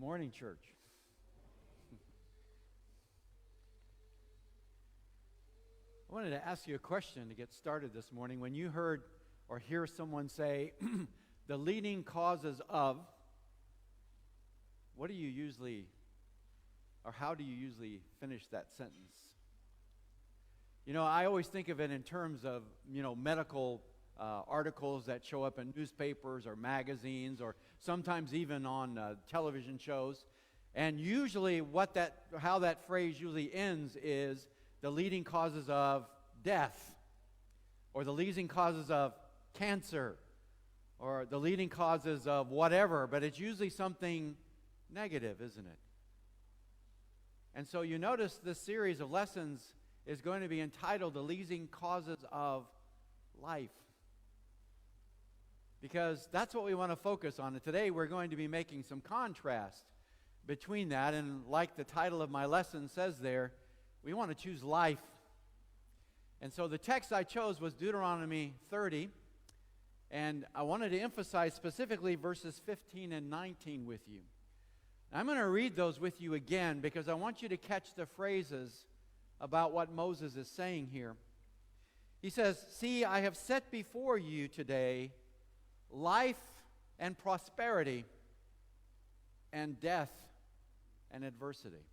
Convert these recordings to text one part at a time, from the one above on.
morning, church. I wanted to ask you a question to get started this morning. When you heard or hear someone say, the leading causes of, what do you usually, or how do you usually finish that sentence? You know, I always think of it in terms of, medical articles that show up in newspapers or magazines or sometimes even on television shows. And usually how that phrase usually ends is the leading causes of death, or the leading causes of cancer, or the leading causes of whatever, but it's usually something negative, isn't it? And so you notice this series of lessons is going to be entitled The Leading Causes of Life, because that's what we want to focus on. And today we're going to be making some contrast between that, and like the title of my lesson says there, we want to choose life. And so the text I chose was Deuteronomy 30, and I wanted to emphasize specifically verses 15 and 19 with you. I'm going to read those with you again because I want you to catch the phrases about what Moses is saying here. He says, "See, I have set before you today life and prosperity, and death and adversity."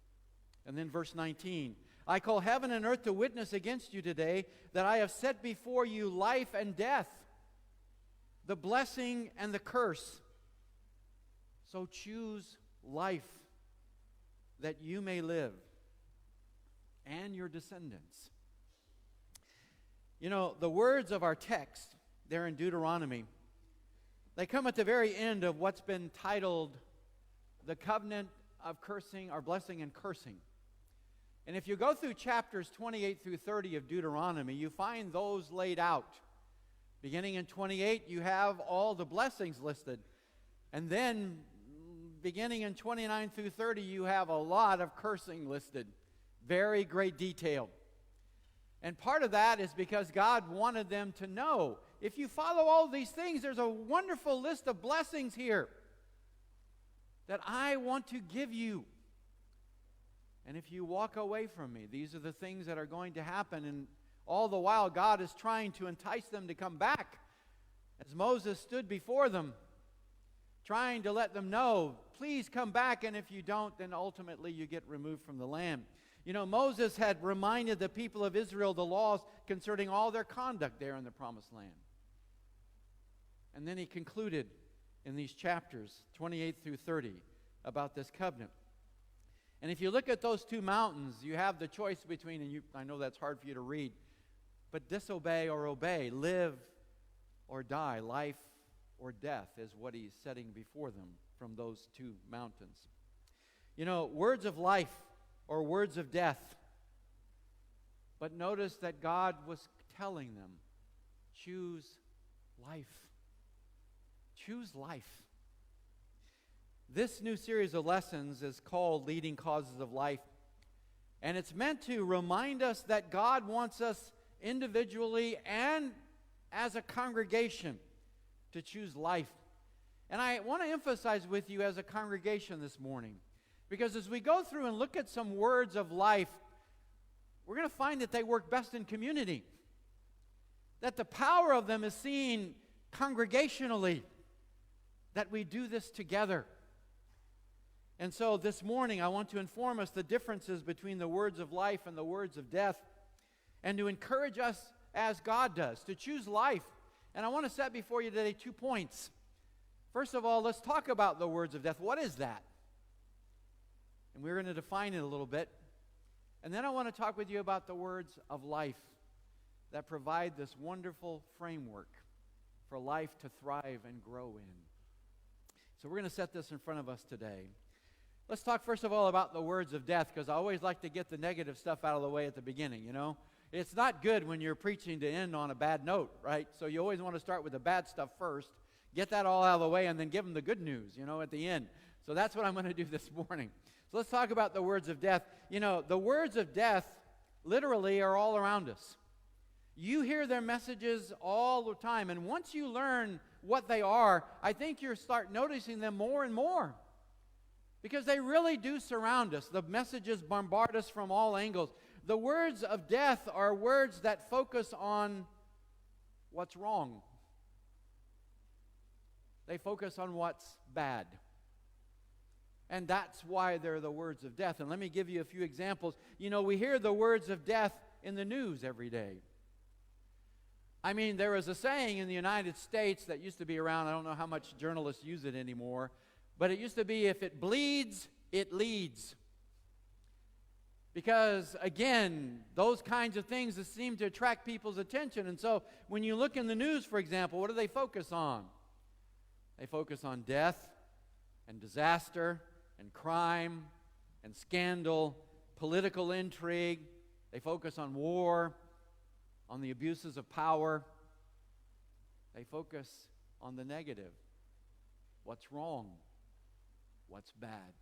And then verse 19, "I call heaven and earth to witness against you today that I have set before you life and death, the blessing and the curse. So choose life that you may live and your descendants." You know, the words of our text there in Deuteronomy, they come at the very end of what's been titled the covenant of cursing, or blessing and cursing. And if you go through chapters 28 through 30 of Deuteronomy, you find those laid out. Beginning in 28, you have all the blessings listed. And then beginning in 29 through 30, you have a lot of cursing listed. Very great detail. And part of that is because God wanted them to know, if you follow all these things, there's a wonderful list of blessings here that I want to give you. And if you walk away from me, these are the things that are going to happen. And all the while, God is trying to entice them to come back, as Moses stood before them, trying to let them know, please come back, and if you don't, then ultimately you get removed from the land. You know, Moses had reminded the people of Israel the laws concerning all their conduct there in the Promised Land. And then he concluded in these chapters, 28 through 30, about this covenant. And if you look at those two mountains, you have the choice between, and I know that's hard for you to read, but disobey or obey, live or die, life or death is what he's setting before them from those two mountains. You know, words of life or words of death. But notice that God was telling them, choose life. Choose life. This new series of lessons is called Leading Causes of Life. And it's meant to remind us that God wants us individually and as a congregation to choose life. And I want to emphasize with you as a congregation this morning, because as we go through and look at some words of life, we're going to find that they work best in community. That the power of them is seen congregationally. That we do this together. And so this morning I want to inform us the differences between the words of life and the words of death, and to encourage us as God does to choose life. And I want to set before you today 2 points. First of all, let's talk about the words of death. What is that? And we're going to define it a little bit. And then I want to talk with you about the words of life that provide this wonderful framework for life to thrive and grow in. So we're going to set this in front of us today. Let's talk first of all about the words of death, because I always like to get the negative stuff out of the way at the beginning, you know. It's not good when you're preaching to end on a bad note, right? So you always want to start with the bad stuff first, get that all out of the way, and then give them the good news, at the end. So that's what I'm going to do this morning. So let's talk about the words of death. You know, the words of death literally are all around us. You hear their messages all the time, and once you learn what they are, I think you'll start noticing them more and more. Because they really do surround us. The messages bombard us from all angles. The words of death are words that focus on what's wrong. They focus on what's bad. And that's why they're the words of death. And let me give you a few examples. You know, we hear the words of death in the news every day. I mean, there was a saying in the United States that used to be around. I don't know how much journalists use it anymore. But it used to be, if it bleeds, it leads. Because, again, those kinds of things that seem to attract people's attention. And so when you look in the news, for example, what do they focus on? They focus on death and disaster and crime and scandal, political intrigue. They focus on war, on the abuses of power. They focus on the negative. What's wrong? What's bad?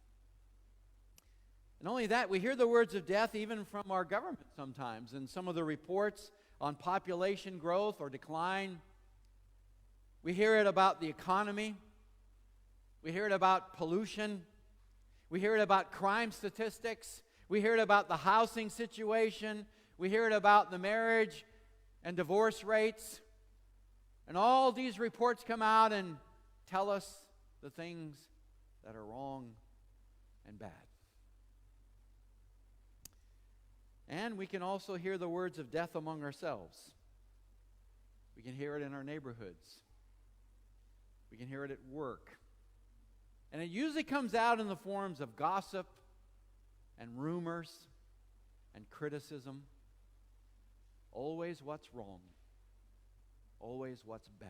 And only that, we hear the words of death even from our government sometimes. In some of the reports on population growth or decline, we hear it about the economy. We hear it about pollution. We hear it about crime statistics. We hear it about the housing situation. We hear it about the marriage and divorce rates. And all these reports come out and tell us the things that are wrong and bad. And we can also hear the words of death among ourselves. We can hear it in our neighborhoods. We can hear it at work. And it usually comes out in the forms of gossip and rumors and criticism. Always what's wrong. Always what's bad.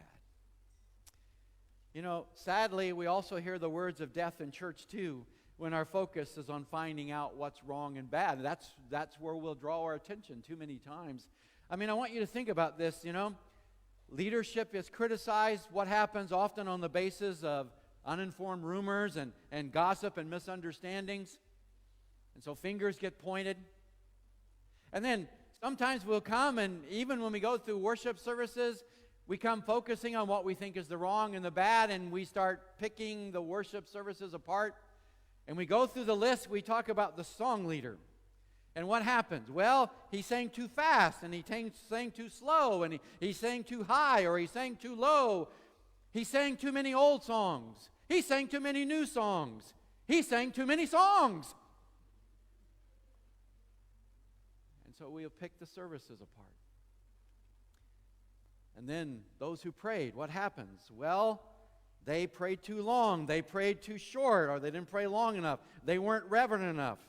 You know, sadly, we also hear the words of death in church too, when our focus is on finding out what's wrong and bad. That's where we'll draw our attention too many times. I mean, I want you to think about this, you know. Leadership is criticized. What happens often on the basis of uninformed rumors and gossip and misunderstandings. And so fingers get pointed. And then sometimes we'll come, and even when we go through worship services, we come focusing on what we think is the wrong and the bad, and we start picking the worship services apart. And we go through the list, we talk about the song leader. And what happens? Well, he sang too fast, and he sang too slow, and he sang too high, or he sang too low. He sang too many old songs. He sang too many new songs. He sang too many songs. And so we'll pick the services apart. And then those who prayed, what happens? Well, they prayed too long. They prayed too short, or they didn't pray long enough. They weren't reverent enough.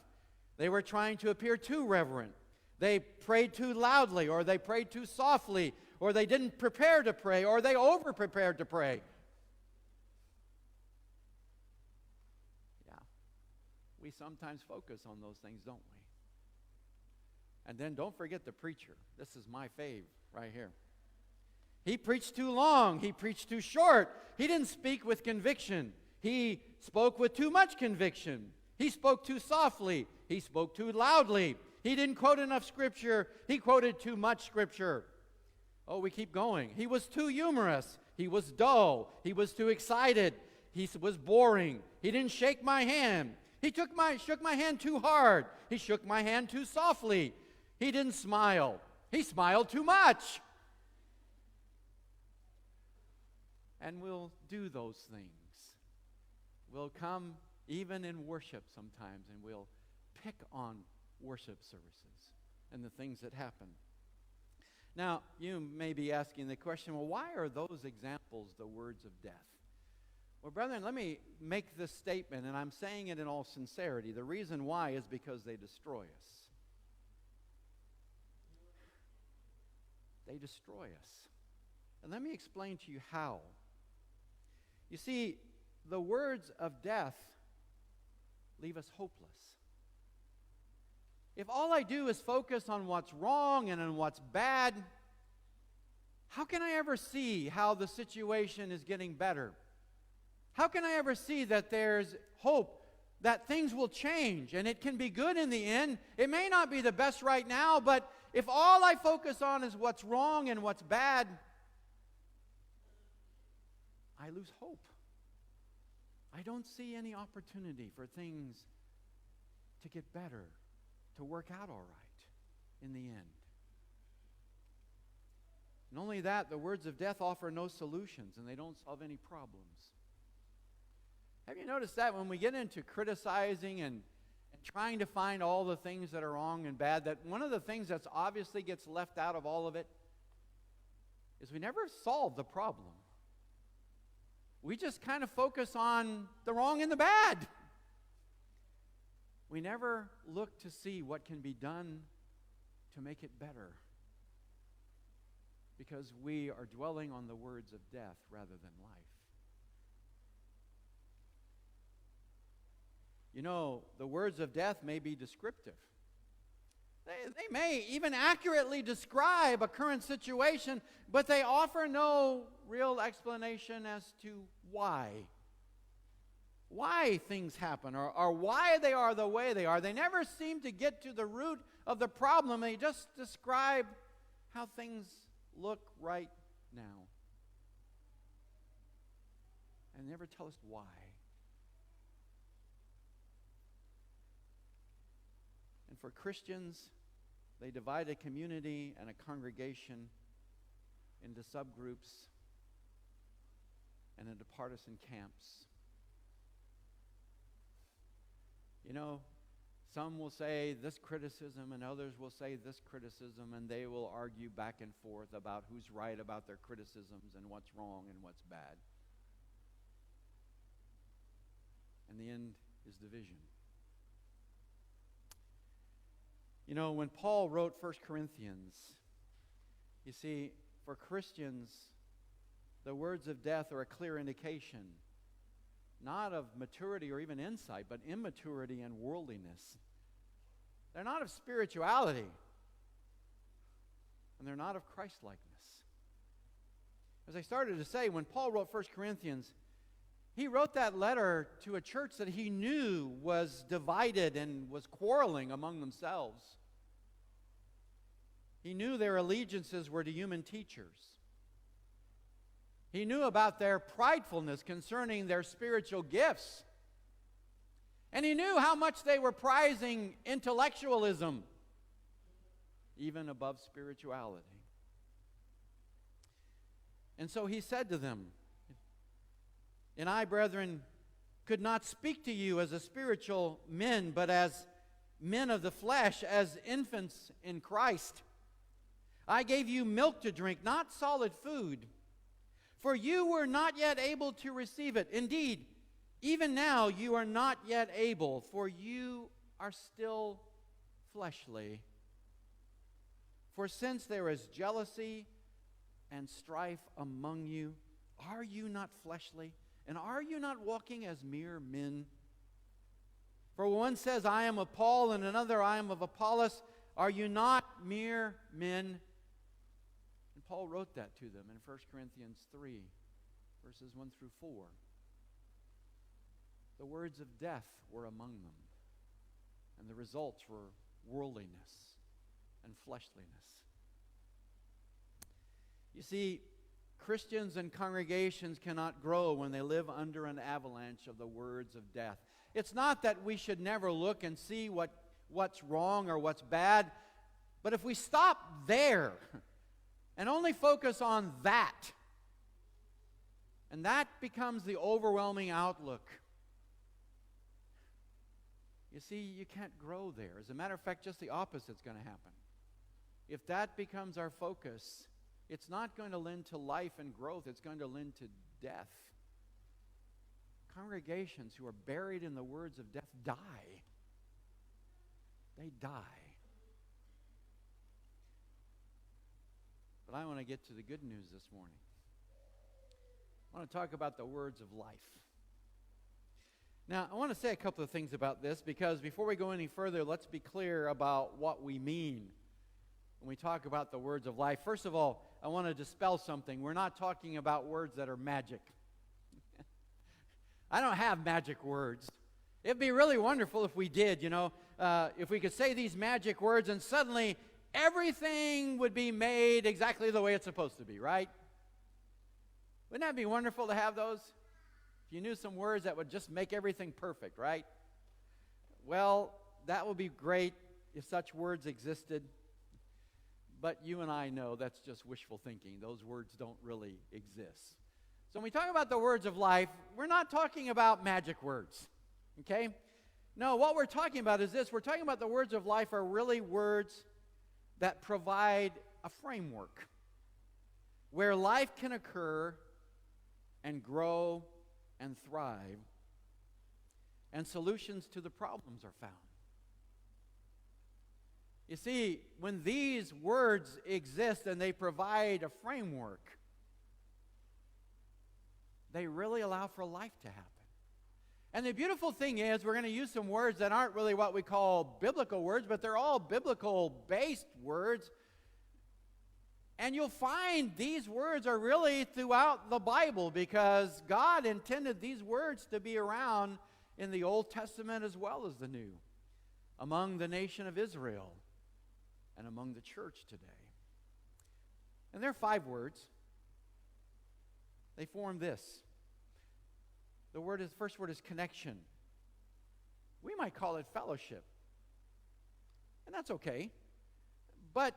They were trying to appear too reverent. They prayed too loudly, or they prayed too softly, or they didn't prepare to pray, or they over-prepared to pray. Yeah. We sometimes focus on those things, don't we? And then don't forget the preacher. This is my fave right here. He preached too long. He preached too short. He didn't speak with conviction. He spoke with too much conviction. He spoke too softly. He spoke too loudly. He didn't quote enough Scripture. He quoted too much Scripture. Oh, we keep going. He was too humorous. He was dull. He was too excited. He was boring. He didn't shake my hand. He shook my hand too hard. He shook my hand too softly. He didn't smile. He smiled too much. And we'll do those things. We'll come even in worship sometimes, and we'll pick on worship services and the things that happen. Now, you may be asking the question, well, why are those examples the words of death? Well, brethren, let me make this statement, and I'm saying it in all sincerity. The reason why is because they destroy us. They destroy us. And let me explain to you how. You see, the words of death leave us hopeless. If all I do is focus on what's wrong and on what's bad, how can I ever see how the situation is getting better? How can I ever see that there's hope, that things will change and it can be good in the end? It may not be the best right now, but if all I focus on is what's wrong and what's bad, I lose hope. I don't see any opportunity for things to get better, to work out all right in the end. And only that, the words of death offer no solutions, and they don't solve any problems. Have you noticed that when we get into criticizing and trying to find all the things that are wrong and bad, that one of the things that's obviously gets left out of all of it is we never solve the problem. We just kind of focus on the wrong and the bad. We never look to see what can be done to make it better, because we are dwelling on the words of death rather than life. You know, the words of death may be descriptive. They may even accurately describe a current situation, but they offer no real explanation as to why things happen, or why they are the way they are. They never seem to get to the root of the problem. They just describe how things look right now, and never tell us why. And for Christians, they divide a community and a congregation into subgroups and into partisan camps. You know, some will say this criticism and others will say this criticism, and they will argue back and forth about who's right about their criticisms and what's wrong and what's bad. And the end is division. You know, when Paul wrote 1 Corinthians, you see, for Christians, the words of death are a clear indication, not of maturity or even insight, but immaturity and worldliness. They're not of spirituality, and they're not of Christ-likeness. As I started to say, when Paul wrote 1 Corinthians, he wrote that letter to a church that he knew was divided and was quarreling among themselves. He knew their allegiances were to human teachers. He knew about their pridefulness concerning their spiritual gifts. And he knew how much they were prizing intellectualism, even above spirituality. And so he said to them, "And I, brethren, could not speak to you as a spiritual men, but as men of the flesh, as infants in Christ. I gave you milk to drink, not solid food, for you were not yet able to receive it. Indeed, even now you are not yet able, for you are still fleshly. For since there is jealousy and strife among you, are you not fleshly? And are you not walking as mere men? For one says, I am of Paul, and another, I am of Apollos. Are you not mere men?" And Paul wrote that to them in 1 Corinthians 3, verses 1 through 4. The words of death were among them, and the results were worldliness and fleshliness. You see, Christians and congregations cannot grow when they live under an avalanche of the words of death. It's not that we should never look and see what's wrong or what's bad, but if we stop there and only focus on that, and that becomes the overwhelming outlook, you see, you can't grow there. As a matter of fact, just the opposite is going to happen. If that becomes our focus, it's not going to lend to life and growth. It's going to lend to death. Congregations who are buried in the words of death die. They die. But I want to get to the good news this morning. I want to talk about the words of life. Now, I want to say a couple of things about this, because before we go any further, let's be clear about what we mean when we talk about the words of life. First of all, I want to dispel something. We're not talking about words that are magic. I don't have magic words. It'd be really wonderful if we did, if we could say these magic words and suddenly everything would be made exactly the way it's supposed to be, right? Wouldn't that be wonderful to have those? If you knew some words that would just make everything perfect, right? Well, that would be great if such words existed. But you and I know that's just wishful thinking. Those words don't really exist. So when we talk about the words of life, we're not talking about magic words, okay? No, what we're talking about is this. We're talking about the words of life are really words that provide a framework where life can occur and grow and thrive, and solutions to the problems are found. You see, when these words exist and they provide a framework, they really allow for life to happen. And the beautiful thing is, we're going to use some words that aren't really what we call biblical words, but they're all biblical-based words. And you'll find these words are really throughout the Bible because God intended these words to be around in the Old Testament as well as the New, among the nation of Israel and among the church today. And there are 5 words. They form this. The first word is connection. We might call it fellowship. And that's okay. But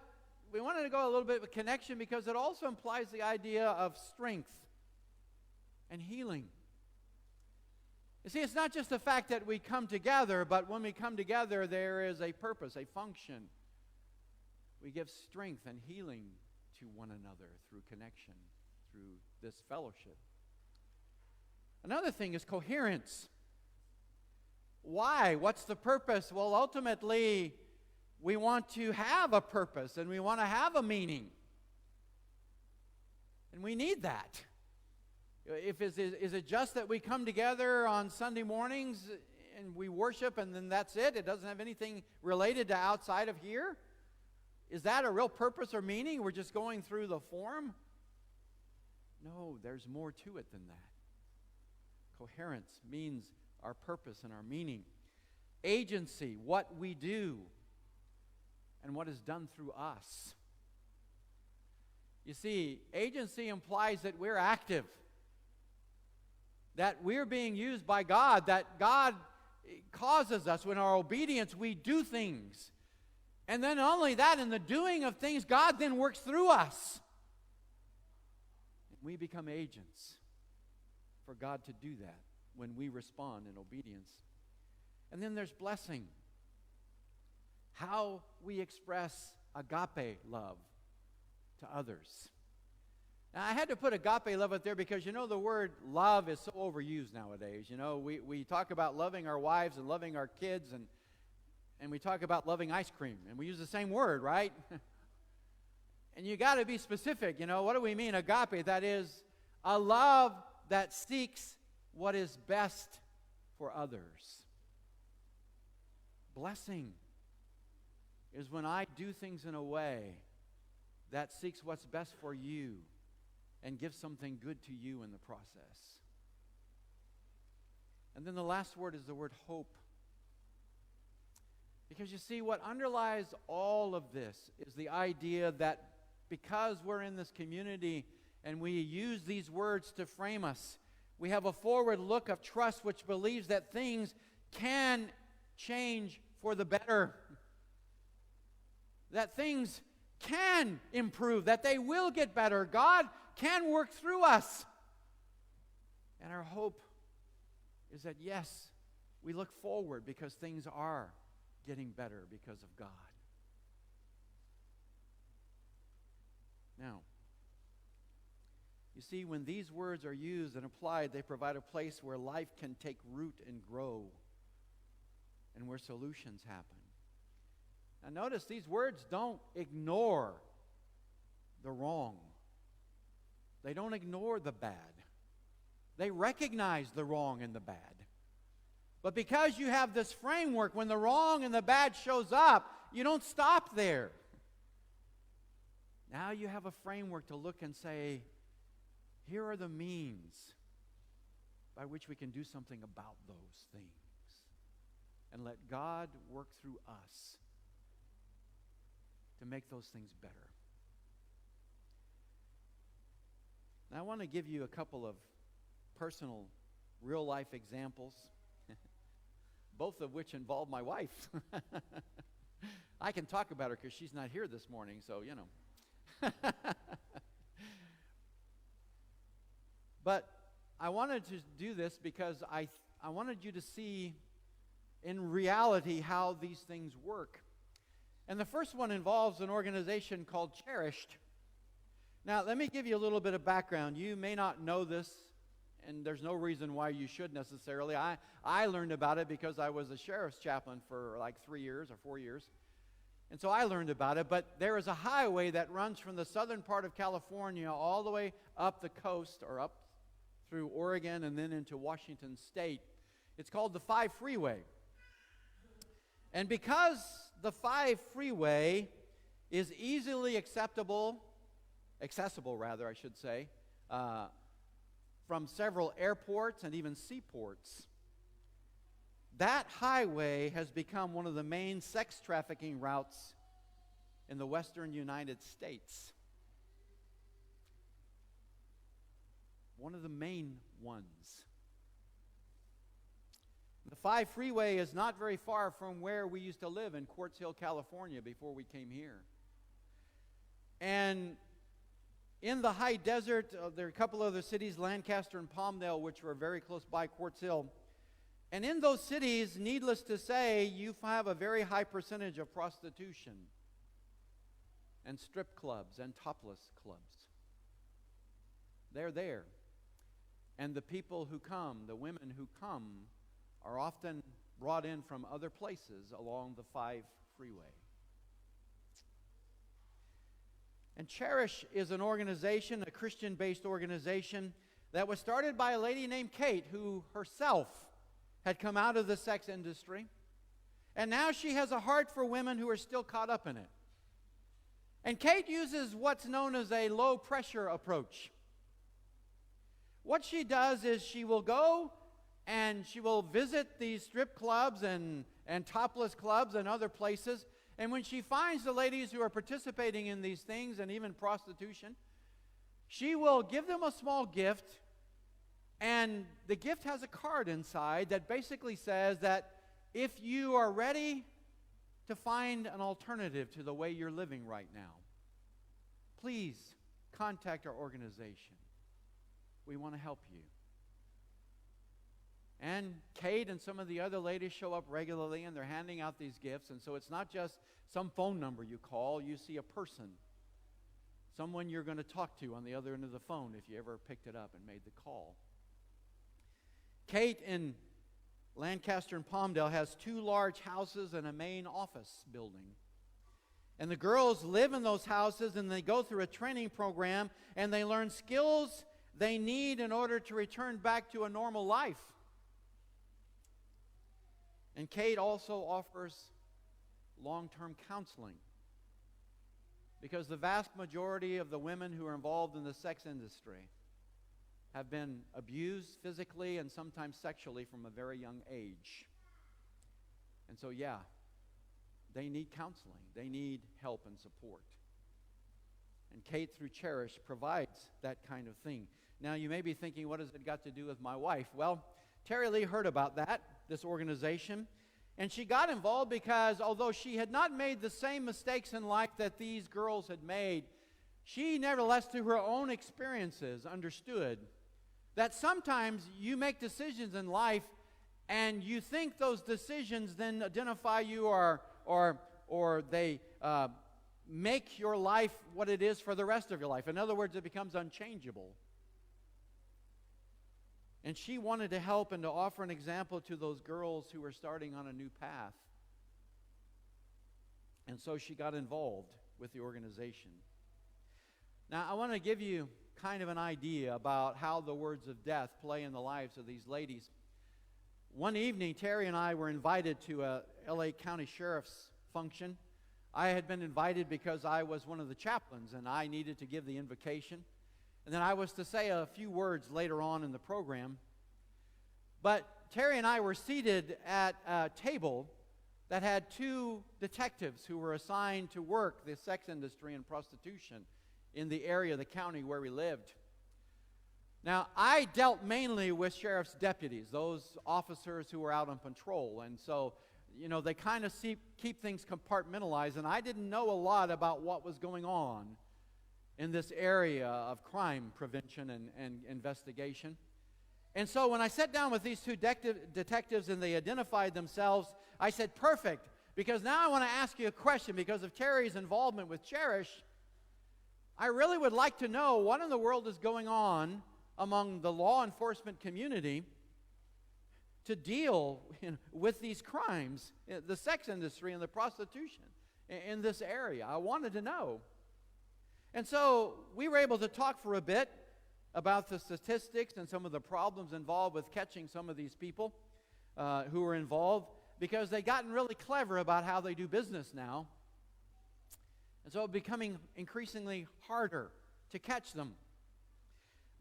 we wanted to go a little bit with connection because it also implies the idea of strength and healing. You see, it's not just the fact that we come together, but when we come together, there is a purpose, a function. We give strength and healing to one another through connection, through this fellowship. Another thing is coherence. Why? What's the purpose? Well, ultimately, we want to have a purpose and we want to have a meaning. And we need that. Is it just that we come together on Sunday mornings and we worship and then that's it? It doesn't have anything related to outside of here? Is that a real purpose or meaning? We're just going through the form? No, there's more to it than that. Coherence means our purpose and our meaning. Agency, what we do and what is done through us. You see, agency implies that we're active, that we're being used by God, that God causes us, when our obedience, we do things. And then not only that, in the doing of things, God then works through us. And we become agents for God to do that when we respond in obedience. And then there's blessing. How we express agape love to others. Now, I had to put agape love up there because, the word love is so overused nowadays. We talk about loving our wives and loving our kids, and we talk about loving ice cream, and we use the same word, right? And you got to be specific. What do we mean? Agape, that is a love that seeks what is best for others. Blessing is when I do things in a way that seeks what's best for you and gives something good to you in the process. And then the last word is the word hope. Because you see, what underlies all of this is the idea that because we're in this community and we use these words to frame us, we have a forward look of trust which believes that things can change for the better. That things can improve, that they will get better. God can work through us. And our hope is that, yes, we look forward because things are getting better because of God. Now, you see, when these words are used and applied, they provide a place where life can take root and grow and where solutions happen. Now notice, these words don't ignore the wrong. They don't ignore the bad. They recognize the wrong and the bad. But because you have this framework, when the wrong and the bad shows up, you don't stop there. Now you have a framework to look and say, here are the means by which we can do something about those things. And let God work through us to make those things better. Now I want to give you a couple of personal real-life examples, both of which involve my wife. I can talk about her because she's not here this morning, so, you know. But I wanted to do this because I wanted you to see in reality how these things work. And the first one involves an organization called Cherished. Now, let me give you a little bit of background. You may not know this, and there's no reason why you should necessarily. I learned about it because I was a sheriff's chaplain for like 3 years or 4 years. And so I learned about it. But there is a highway that runs from the southern part of California all the way up the coast, or up through Oregon and then into Washington State. It's called the 5 Freeway. And because the 5 Freeway is easily accessible, I should say, from several airports and even seaports, that highway has become one of the main sex trafficking routes in the western United States. One of the main ones. The 5 Freeway is not very far from where we used to live in Quartz Hill, California, before we came here. And in the high desert, there are a couple other cities, Lancaster and Palmdale, which were very close by Quartz Hill. And in those cities, needless to say, you have a very high percentage of prostitution and strip clubs and topless clubs. They're there. And the people who come, the women who come, are often brought in from other places along the 5 Freeway. And Cherish is an organization, a Christian-based organization, that was started by a lady named Kate, who herself had come out of the sex industry. And now she has a heart for women who are still caught up in it. And Kate uses what's known as a low-pressure approach. What she does is she will go and she will visit these strip clubs and topless clubs and other places. And when she finds the ladies who are participating in these things and even prostitution, she will give them a small gift. And the gift has a card inside that basically says that if you are ready to find an alternative to the way you're living right now, please contact our organization. We want to help you. And Kate and some of the other ladies show up regularly, and they're handing out these gifts. And so it's not just some phone number you call. You see a person, someone you're going to talk to on the other end of the phone if you ever picked it up and made the call. Kate in Lancaster and Palmdale has 2 large houses and a main office building. And the girls live in those houses, and they go through a training program, and they learn skills they need in order to return back to a normal life. And Kate also offers long-term counseling, because the vast majority of the women who are involved in the sex industry have been abused physically and sometimes sexually from a very young age. And so, they need counseling. They need help and support. And Kate, through Cherish, provides that kind of thing. Now, you may be thinking, what has it got to do with my wife? Well, Terry Lee heard about this organization, and she got involved because although she had not made the same mistakes in life that these girls had made, she nevertheless, through her own experiences, understood that sometimes you make decisions in life and you think those decisions then identify you or they make your life what it is for the rest of your life. In other words, it becomes unchangeable. And she wanted to help and to offer an example to those girls who were starting on a new path. And so she got involved with the organization. Now, I want to give you kind of an idea about how the words of death play in the lives of these ladies. One evening, Terry and I were invited to a L.A. County Sheriff's function. I had been invited because I was one of the chaplains, and I needed to give the invocation. And then I was to say a few words later on in the program. But Terry and I were seated at a table that had 2 detectives who were assigned to work the sex industry and prostitution in the area of the county where we lived. Now, I dealt mainly with sheriff's deputies, those officers who were out on patrol. And so, they kind of keep things compartmentalized. And I didn't know a lot about what was going on in this area of crime prevention and investigation. And so when I sat down with these two detectives and they identified themselves, I said, perfect, because now I want to ask you a question. Because of Terry's involvement with Cherish, I really would like to know what in the world is going on among the law enforcement community to deal with these crimes, the sex industry and the prostitution in this area. I wanted to know. And so we were able to talk for a bit about the statistics and some of the problems involved with catching some of these people who were involved, because they've gotten really clever about how they do business now. And so it's becoming increasingly harder to catch them.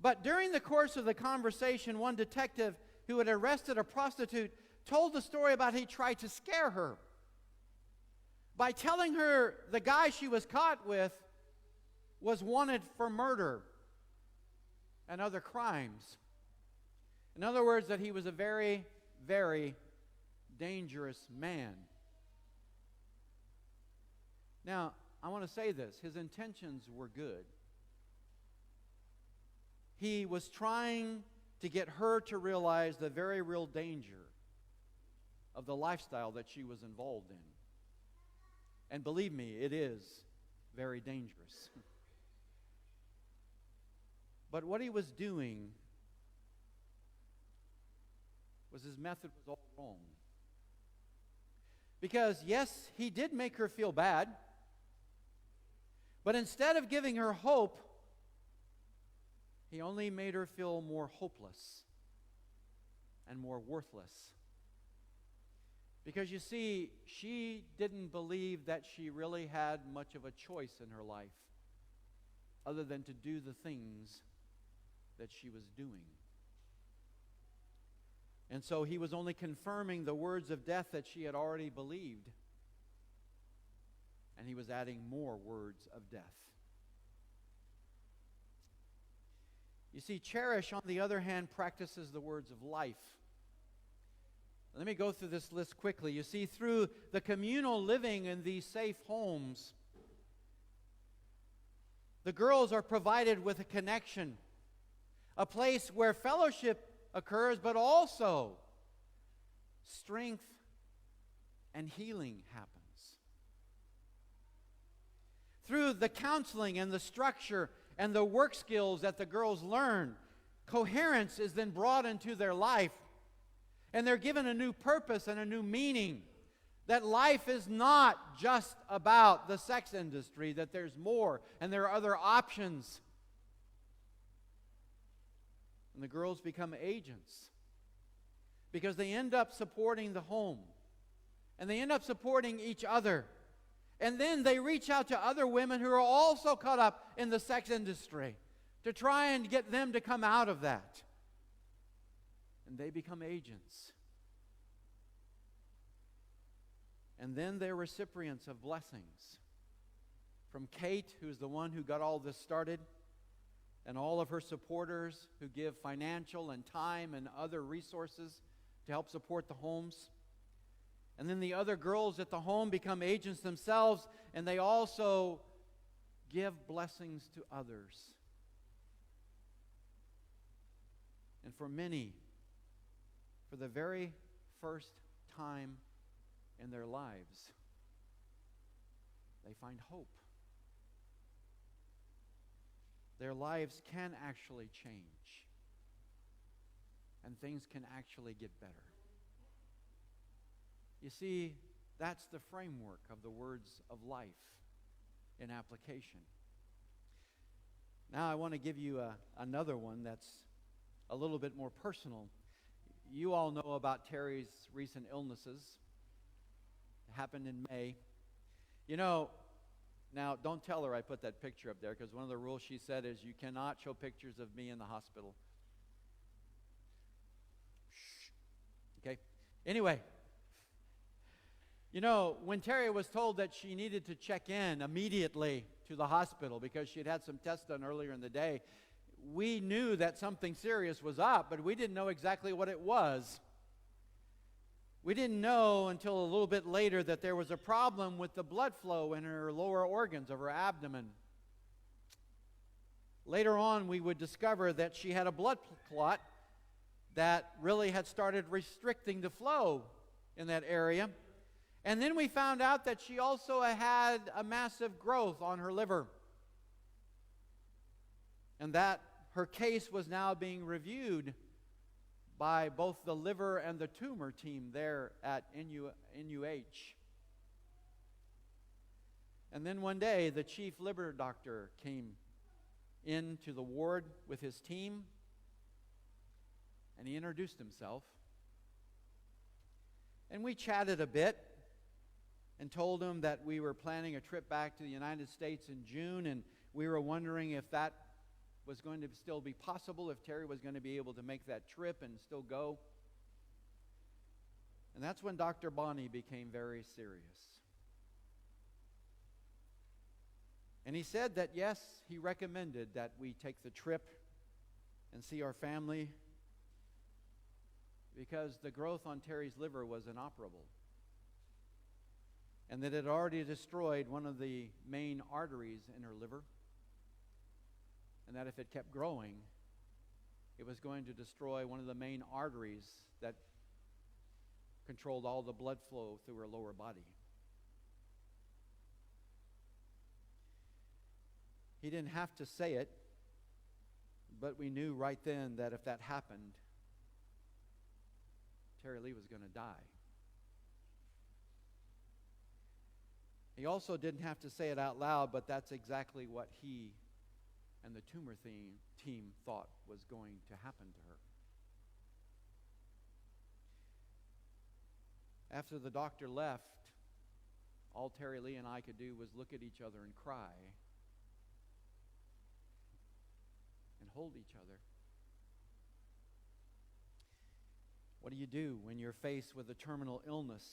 But during the course of the conversation, one detective who had arrested a prostitute told the story about how he tried to scare her by telling her the guy she was caught with was wanted for murder and other crimes. In other words, that he was a very, very dangerous man. Now, I want to say this. His intentions were good. He was trying to get her to realize the very real danger of the lifestyle that she was involved in. And believe me, it is very dangerous. But what he was doing was his method was all wrong. Because, yes, he did make her feel bad, but instead of giving her hope, he only made her feel more hopeless and more worthless. Because you see, she didn't believe that she really had much of a choice in her life other than to do the things that she was doing. And so he was only confirming the words of death that she had already believed. And he was adding more words of death. You see, Cherish, on the other hand, practices the words of life. Let me go through this list quickly. You see, through the communal living in these safe homes, the girls are provided with a connection, a place where fellowship occurs, but also strength and healing happens. Through the counseling and the structure and the work skills that the girls learn, coherence is then brought into their life, and they're given a new purpose and a new meaning. That life is not just about the sex industry, that there's more and there are other options. And the girls become agents because they end up supporting the home and they end up supporting each other. And then they reach out to other women who are also caught up in the sex industry to try and get them to come out of that. And they become agents. And then they're recipients of blessings. From Kate, who's the one who got all this started, and all of her supporters who give financial and time and other resources to help support the homes. And then the other girls at the home become agents themselves, and they also give blessings to others. And for many, for the very first time in their lives, they find hope. Their lives can actually change, and things can actually get better. You see, that's the framework of the words of life in application. Now I want to give you another one that's a little bit more personal. You all know about Terry's recent illnesses. It happened in May. You know, now don't tell her I put that picture up there, because one of the rules she said is you cannot show pictures of me in the hospital. Shh. Okay? Anyway, you know, when Terry was told that she needed to check in immediately to the hospital because she had had some tests done earlier in the day, we knew that something serious was up, but we didn't know exactly what it was. We didn't know until a little bit later that there was a problem with the blood flow in her lower organs of her abdomen. Later on, we would discover that she had a blood clot that really had started restricting the flow in that area. And then we found out that she also had a massive growth on her liver. And that her case was now being reviewed by both the liver and the tumor team there at NUH. And then one day, the chief liver doctor came into the ward with his team, and he introduced himself. And we chatted a bit and told him that we were planning a trip back to the United States in June, and we were wondering if that was going to still be possible, if Terry was going to be able to make that trip and still go. And that's when Dr. Bonney became very serious. And he said that, yes, he recommended that we take the trip and see our family because the growth on Terry's liver was inoperable. And that it had already destroyed one of the main arteries in her liver. And that if it kept growing, it was going to destroy one of the main arteries that controlled all the blood flow through her lower body. He didn't have to say it, but we knew right then that if that happened, Terry Lee was going to die. He also didn't have to say it out loud, but that's exactly what he and the tumor team thought was going to happen to her. After the doctor left, all Terry Lee and I could do was look at each other and cry and hold each other. What do you do when you're faced with a terminal illness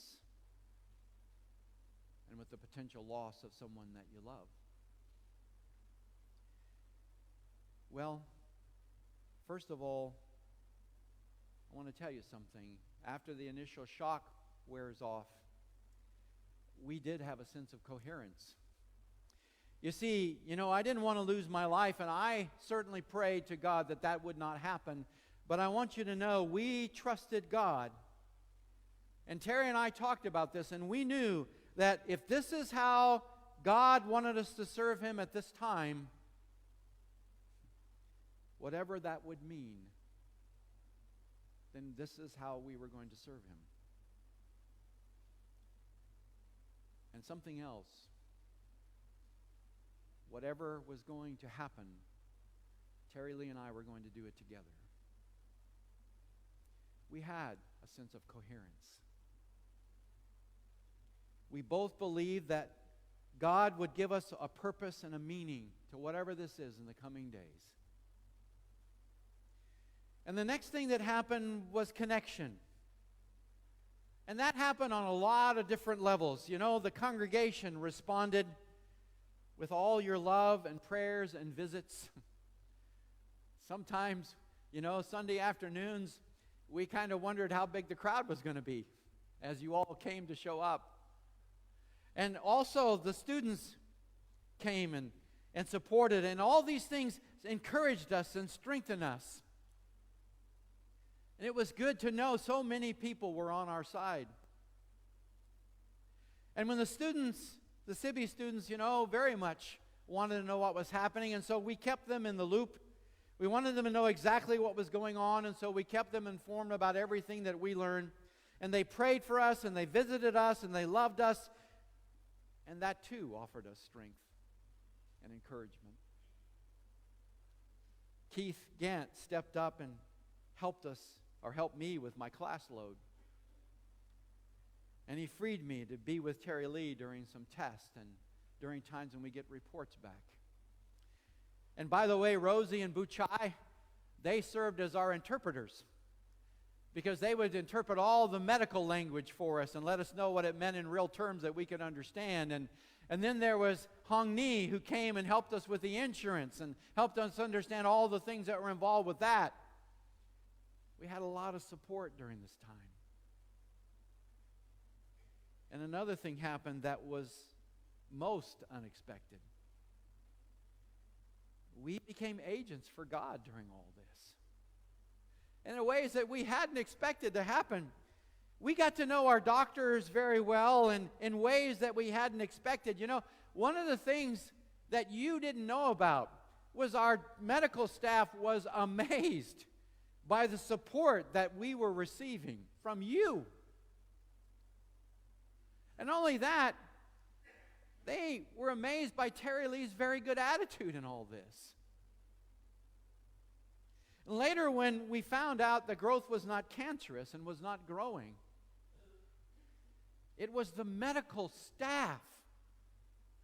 and with the potential loss of someone that you love? Well, first of all, I want to tell you something. After the initial shock wears off, we did have a sense of coherence. You see, I didn't want to lose my life, and I certainly prayed to God that that would not happen. But I want you to know we trusted God. And Terry and I talked about this, and we knew that if this is how God wanted us to serve Him at this time, whatever that would mean, then this is how we were going to serve Him. And something else, whatever was going to happen, Terry Lee and I were going to do it together. We had a sense of coherence. We both believed that God would give us a purpose and a meaning to whatever this is in the coming days. And the next thing that happened was connection. And that happened on a lot of different levels. The congregation responded with all your love and prayers and visits. Sometimes, Sunday afternoons, we kind of wondered how big the crowd was going to be as you all came to show up. And also the students came and supported, and all these things encouraged us and strengthened us. And it was good to know so many people were on our side. And when the CIBI students, very much wanted to know what was happening, and so we kept them in the loop. We wanted them to know exactly what was going on, and so we kept them informed about everything that we learned. And they prayed for us, and they visited us, and they loved us. And that too offered us strength and encouragement. Keith Gant stepped up and helped me with my class load. And he freed me to be with Terry Lee during some tests and during times when we get reports back. And by the way, Rosie and Buchai, they served as our interpreters because they would interpret all the medical language for us and let us know what it meant in real terms that we could understand. And then there was Hong Ni, who came and helped us with the insurance and helped us understand all the things that were involved with that. We had a lot of support during this time. And another thing happened that was most unexpected. We became agents for God during all this. And in ways that we hadn't expected to happen. We got to know our doctors very well and in ways that we hadn't expected. You know, one of the things that you didn't know about was our medical staff was amazed by the support that we were receiving from you. And not only that, they were amazed by Terry Lee's very good attitude in all this. And later, when we found out the growth was not cancerous and was not growing, it was the medical staff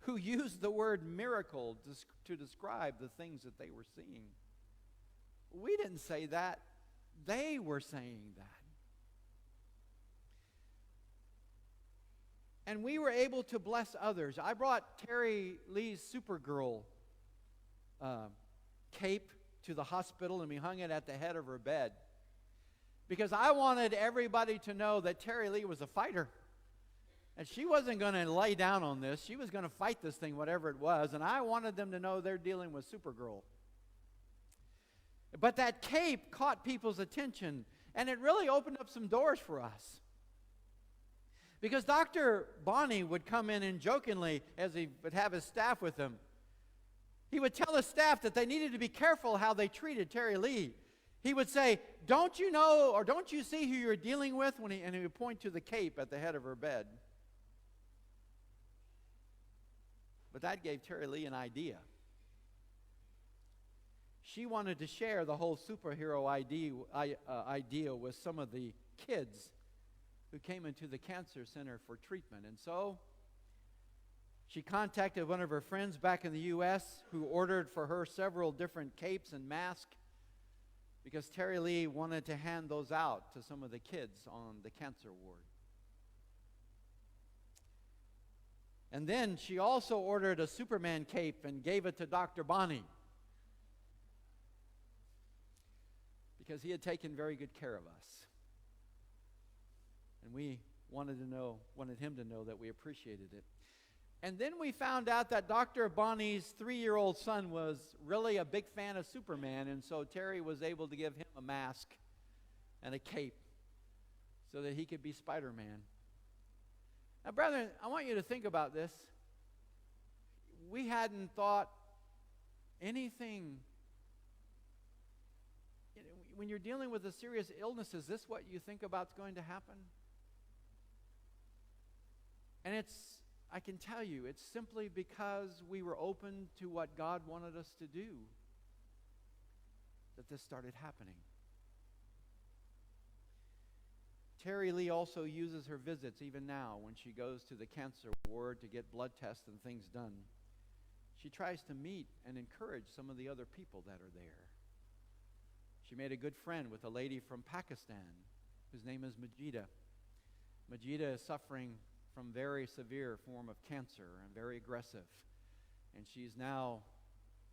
who used the word miracle to describe the things that they were seeing. We didn't say that. They were saying that. And we were able to bless others. I brought Terry Lee's Supergirl cape to the hospital, and we hung it at the head of her bed. Because I wanted everybody to know that Terry Lee was a fighter. And she wasn't going to lay down on this. She was going to fight this thing, whatever it was. And I wanted them to know they're dealing with Supergirl. But that cape caught people's attention, and it really opened up some doors for us. Because Dr. Bonnie would come in and jokingly, as he would have his staff with him, he would tell his staff that they needed to be careful how they treated Terry Lee. He would say, "Don't you know, or don't you see who you're dealing with?" And he would point to the cape at the head of her bed. But that gave Terry Lee an idea. She wanted to share the whole superhero idea with some of the kids who came into the cancer center for treatment. And so she contacted one of her friends back in the U.S. who ordered for her several different capes and masks because Terry Lee wanted to hand those out to some of the kids on the cancer ward. And then she also ordered a Superman cape and gave it to Dr. Bonnie because he had taken very good care of us. And we wanted him to know that we appreciated it. And then we found out that Dr. Bonnie's 3-year-old son was really a big fan of Superman, and so Terry was able to give him a mask and a cape so that he could be Spider-Man. Now, brethren, I want you to think about this. We hadn't thought anything. When you're dealing with a serious illness, is this what you think about is going to happen? And I can tell you, it's simply because we were open to what God wanted us to do that this started happening. Terry Lee also uses her visits even now when she goes to the cancer ward to get blood tests and things done. She tries to meet and encourage some of the other people that are there. She made a good friend with a lady from Pakistan whose name is Majida. Majida is suffering from very severe form of cancer and very aggressive. And she's now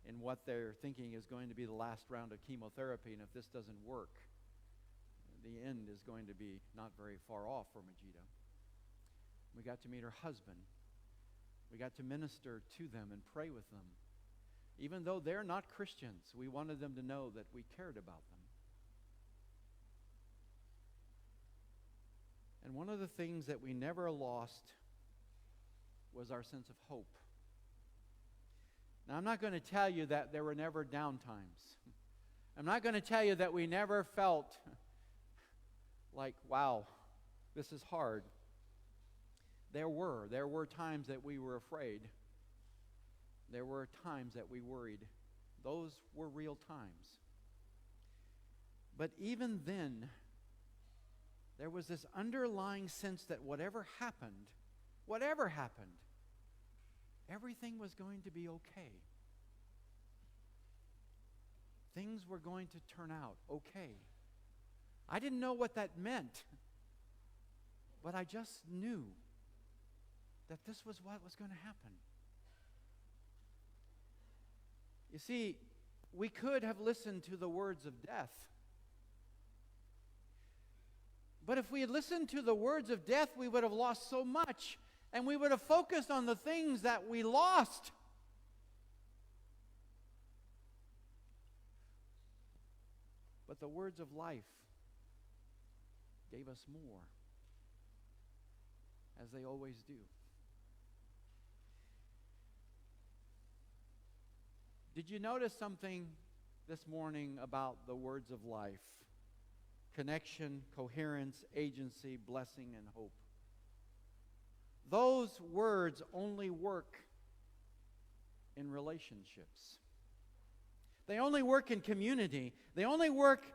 in what they're thinking is going to be the last round of chemotherapy. And if this doesn't work, the end is going to be not very far off for Majida. We got to meet her husband. We got to minister to them and pray with them. Even though they're not Christians, we wanted them to know that we cared about them. And one of the things that we never lost was our sense of hope. Now, I'm not going to tell you that there were never down times. I'm not going to tell you that we never felt like, wow, this is hard. There were times that we were afraid. There were times that we worried. Those were real times. But even then, there was this underlying sense that whatever happened, everything was going to be okay. Things were going to turn out okay. I didn't know what that meant, but I just knew that this was what was going to happen. You see, we could have listened to the words of death. But if we had listened to the words of death, we would have lost so much, and we would have focused on the things that we lost. But the words of life gave us more, as they always do. Did you notice something this morning about the words of life? Connection, coherence, agency, blessing, and hope. Those words only work in relationships. They only work in community. They only work,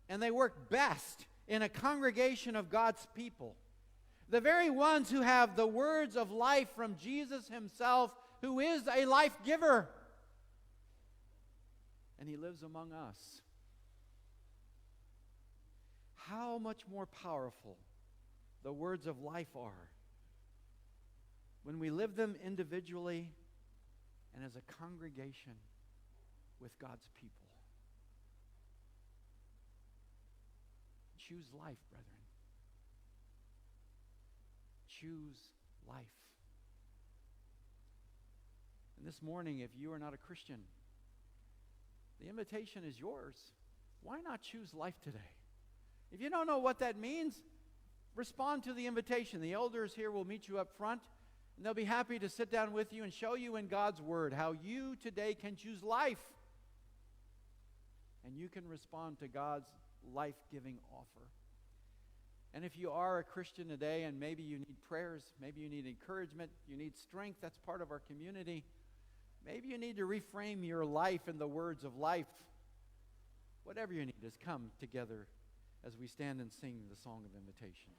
and they work best in a congregation of God's people. The very ones who have the words of life from Jesus himself, who is a life giver. And he lives among us. How much more powerful the words of life are when we live them individually and as a congregation with God's people. Choose life, brethren. Choose life. And this morning, if you are not a Christian, the invitation is yours. Why not choose life today? If you don't know what that means, respond to the invitation. The elders here will meet you up front, and they'll be happy to sit down with you and show you in God's Word how you today can choose life. And you can respond to God's life-giving offer. And if you are a Christian today and maybe you need prayers, maybe you need encouragement, you need strength, that's part of our community. Maybe you need to reframe your life in the words of life. Whatever you need is come together as we stand and sing the song of invitation.